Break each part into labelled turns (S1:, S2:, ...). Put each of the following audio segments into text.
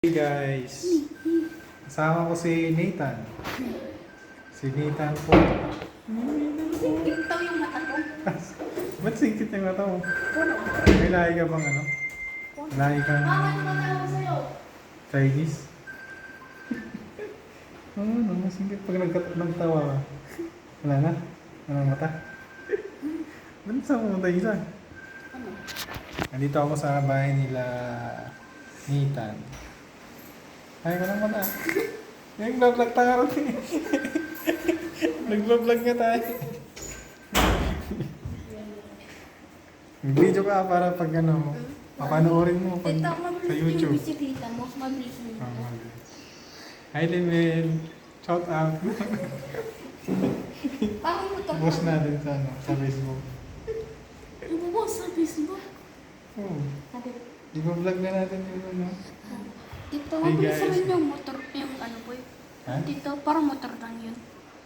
S1: Hey guys, kasama ko si Nathan. Si Nathan po.
S2: Ikaw yung mata ko.
S1: Ba't singkit yung mata mo? May lahi ka bang ano? Lahi kang
S2: Mama, ano ba ako sa'yo?
S1: Chinese? Oo, no, masingkit pag nagtawa ka. Wala na? Walang mata? Ba't saan pumunta yung isa?
S2: Ano?
S1: Nandito ako sa bahay nila Nathan. Ay, walang mata. Nag-vlog tayo rin. Nag-vlog nga tayo. Video ka para pag ano, papanoorin mo pag
S2: Tita,
S1: sa
S2: mabilis yung
S1: YouTube.
S2: bisikleta mo. Mabilis mo.
S1: Hi, Limel. Shout out.
S2: Parang mo ito.
S1: Boss natin sa, ano, sa Facebook.
S2: Ibubuhos sa Facebook.
S1: Oo.
S2: Sabi,
S1: I-vlog na natin yung ano.
S2: Dito,
S1: Hey,
S2: mabilis
S1: guys.
S2: rin yung motor. Yung ano po yun.
S1: Ha?
S2: Dito, parang motor lang yun.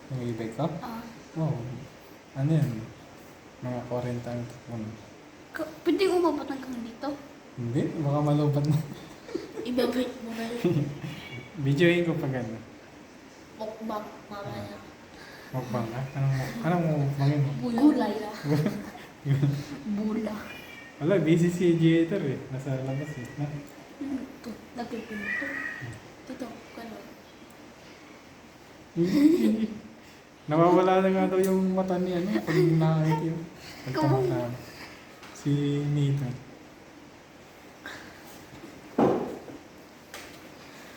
S1: Yung e-bike ko?
S2: Ah.
S1: Oo. Ano yan? Mga 40 ang takon.
S2: Pwede umabot hanggang dito.
S1: Hindi, baka malubat na.
S2: Ibabalik mo ba yun?
S1: Videoin ko pag ano.
S2: Mukbang, mamaya.
S1: Mukbang ka? Anong mukbangin mo?
S2: Gulay na. Bula.
S1: Wala, busy si Gator eh. Nasa labas eh. Na?
S2: Ito, nagpipinto. Dito, gano'n.
S1: Nawawala na nga daw yung mata ni ano pag nakakit yun. Pag tumatama. Si Nathan.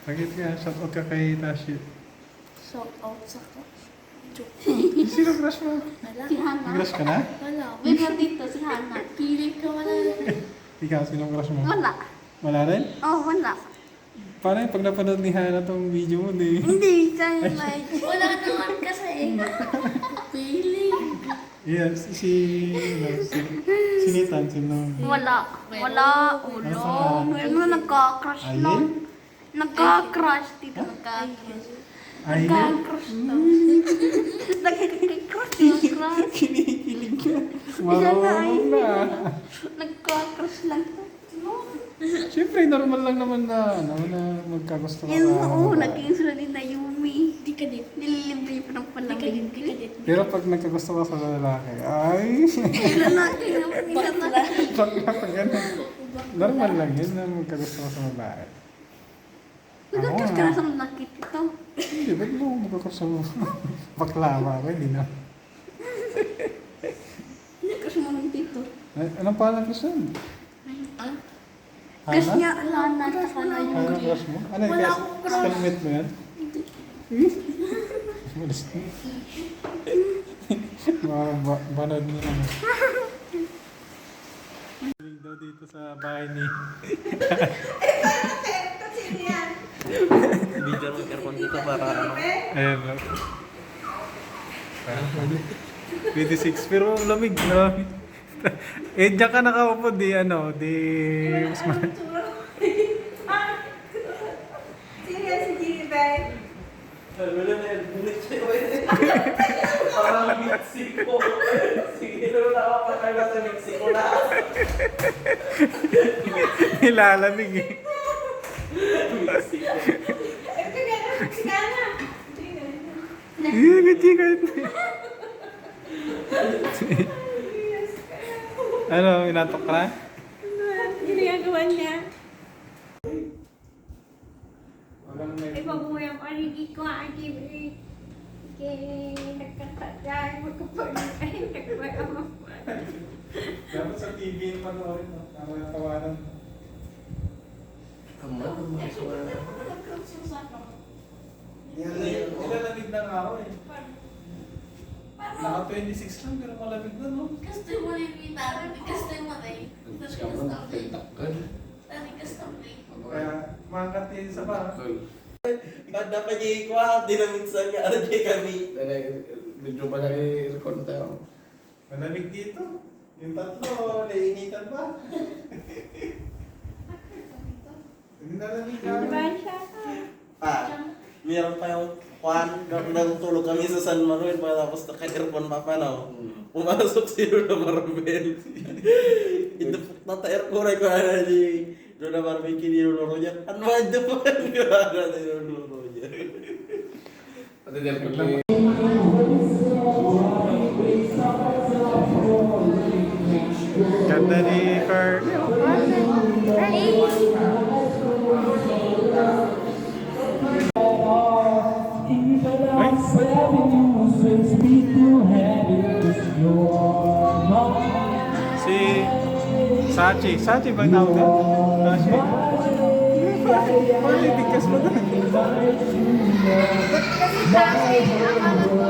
S1: Bakit ka? Shout out ka kay Tashi.
S2: Shout out sa joke.
S1: Sino crush mo?
S2: Wala. Si Hana.
S1: Crush ka na?
S2: Wala. Wait mo dito, si Hana. Piling ka wala.
S1: Ikaw, sino crush mo?
S2: Wala.
S1: Wala rin?
S2: Oh, wala.
S1: Paano yung pag napanood ni Hana tong video mo, di?
S2: Hindi, kaya like. Wala naman kasi. Piling.
S1: Yeah, si Nathan, sino?
S2: Wala. Wala. Ulo. Meron na nagka-crush
S1: Ayun?
S2: lang. Nagka-crush dito. Nagka-crush.
S1: Ay,
S2: Nagka-crush lang. Nagka-crush yung crush.
S1: kinikilig ka. Marunong na.
S2: Nagka-crush lang.
S1: Siyempre, normal lang naman na, ano, na magkagusto ka.
S2: Yung
S1: sa
S2: oo,
S1: babae.
S2: naging sila ni Nayumi. Di ka din. Nililibre pa ng palamig. Di ka din.
S1: Pero pag nagkagusto ka sa lalaki, ay,
S2: Lalaki naman. Lalaki.
S1: pag ganun. Normal lang yun na magkagusto ka sa babae.
S2: Nagkakas ka na sa lalaki ito.
S1: Hindi, ba't mo magkagusto mo? Baklava ako, hindi na.
S2: Nagkakas mo ng dito.
S1: Ay, anong pangalan ko siya?
S2: Ah?
S1: Hana?
S2: Kas niya, Lana, saka na yung
S1: Hana crush mo? Ano yung
S2: Wala
S1: guys?
S2: akong crush.
S1: Stalmate mo yan? Malis na. Mga banod niya ano. Galing daw dito sa bahay ni...
S3: Video ng aircon dito para ano.
S1: Ayan lang. 26, pero ang lamig na. Eh, diyan ka nakaupo, di ano, di... Mas ma...
S4: Sino si Ginny Bay?
S3: Wala na yan. Bunit siya. Parang Mexico. Sige, na ako pagkala sa Mexico na.
S1: Nilalamig eh.
S3: Mexico.
S4: Ito ka na, Mexicana.
S1: Iya, gajikan. Ano, inatok ka na?
S4: Ginagawa niya.
S1: Walang
S4: Ipabuhay ang aligi ko, aligi. Nagkatayan, magkapag ay, nagkapag
S1: Dapat sa TV yung panoorin mo. Para tawanan. Nilalamig na nga ako eh. Naka 26 lang pero malamig na no?
S2: Gusto mo na yung gitara, gusto mo na yung
S1: Kaya maangat din sa ba?
S3: Kada pa niya ikuha, di na minsan nga ano niya kami.
S5: Medyo pa nag-record tayo.
S1: Malamig dito. Yung tatlo, nainitan pa. Nilalamig na.
S4: Diba siya?
S3: Meron pa yung kwan, natutulog kami sa San Manuel tapos naka-earphone pa pa no. Pumasok si Lola Marvel. Ito tata-air ko rin ko na di Doon na Barbie kiniloloro niya. Ano ba ito po? Ano na niloloro niya?
S5: Pati di aircon lang.
S1: Ganda ni Carly. Si Sachi. Sachi bang tawag na? Sachi? Parang bigkas mo na.
S2: Kasi dati, ang ano